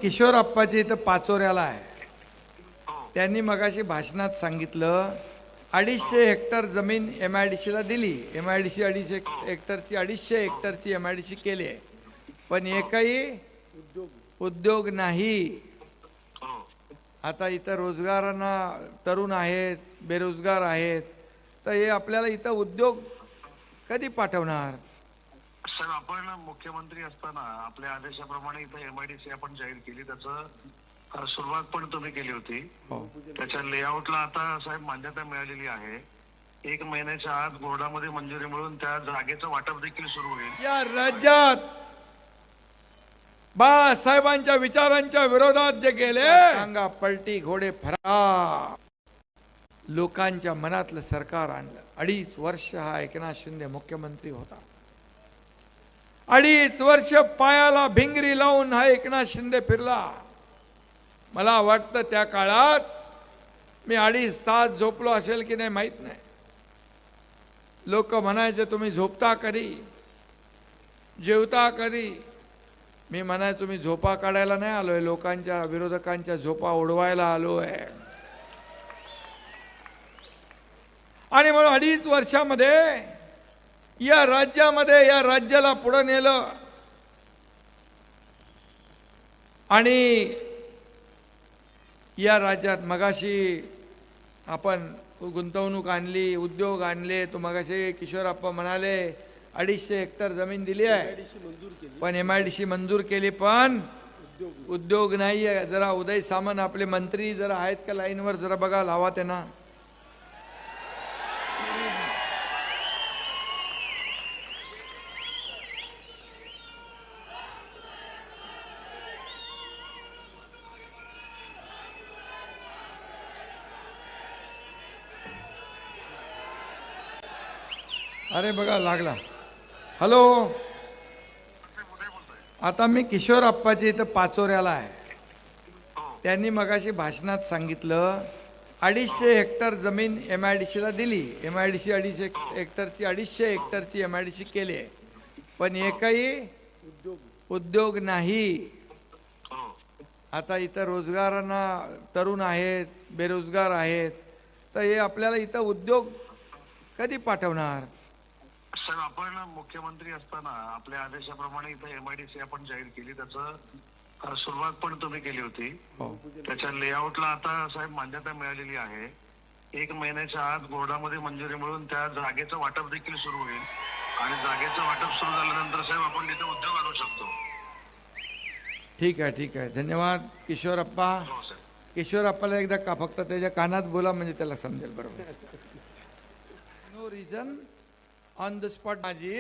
किशोर अप्पाजी इथं पाचोऱ्याला आहे. त्यांनी मगाशी भाषणात सांगितलं 250 हेक्टर जमीन MIDC ला दिली. MIDC 250 हेक्टरची 250 हेक्टरची MIDC केली आहे, पण एकही उद्योग नाही. आता इथं रोजगारांना तरुण आहेत, बेरोजगार आहेत, तर हे आपल्याला इथं उद्योग कधी पाठवणार? सर, आपण मुख्यमंत्री असताना आपल्या आदेशाप्रमाणे इथं MIDC आपण जाहीर केली. त्याचं सुरुवात पण तुम्ही केली होती. त्याच्या लेआउटला आता साहेब मान्यता मिळालेली आहे. 1 महिन्याच्या आत बोर्डामध्ये मंजुरी मिळून त्या जागेचं वाटप देखील सुरू होईल. या राज्यात बाळासाहेबांच्या विचारांच्या विरोधात जे गेले, टांगा पलटी घोडे फरार, लोकांच्या मनातलं सरकार आणलं. 2.5 वर्ष हा एकनाथ शिंदे मुख्यमंत्री होता. 2.5 वर्ष पायाला भिंगरी लावून हा एकनाथ शिंदे फिरला. मला वाटतं त्या काळात मी 2.5 तास झोपलो असेल की नाही माहित नाही. लोक म्हणायचे तुम्ही झोपता कधी, जेवता कधी? मी म्हणायचो मी झोपा काढायला नाही आलोय, लोकांच्या विरोधकांच्या झोपा उडवायला आलोय. आणि म्हणून 2.5 वर्षामध्ये या राज्यामध्ये या राज्याला पुढे नेलं आणि या राज्यात मगाशी आपण गुंतवणूक आणली, उद्योग आणले. तो मगाशी किशोरप्पा म्हणाले 250 हेक्टर जमीन दिली आहे, पण MIDC मंजूर केली, पण उद्योग नाही आहे. जरा उदय सामंत आपले मंत्री जरा आहेत का लाईनवर, जरा बघा, लावा त्यांना. अरे बघा लागला. हॅलो, आता मी किशोर अप्पाजी इथं पाचोऱ्याला आहे. त्यांनी मगाशी भाषणात सांगितलं 250 हेक्टर जमीन MIDC ला दिली. MIDC 250 हेक्टरची MIDC केली आहे, पण एकही उद्योग नाही. आता इथं रोजगारांना तरुण आहेत, बेरोजगार आहेत, तर हे आपल्याला इथं उद्योग कधी पाठवणार? सर, आपण मुख्यमंत्री असताना आपल्या आदेशाप्रमाणे इथं MIDC आपण जाहीर केली. त्याचं सुरुवात पण तुम्ही केली होती. त्याच्या लेआउटला आता साहेब मान्यता मिळालेली आहे. 1 महिन्याच्या आत बोर्डामध्ये मंजुरी मिळून त्या जागेचं वाटप देखील सुरू होईल. आणि जागेचं वाटप सुरू झाल्यानंतर साहेब आपण तिथे उद्योग आणू शकतो. ठीक आहे, ठीक आहे, धन्यवाद किशोरप्पा. हो सर. किशोरप्पाला एकदा का फक्त त्याच्या कानात बोला म्हणजे त्याला समजेल. बरोबर. No reason on the spot माझी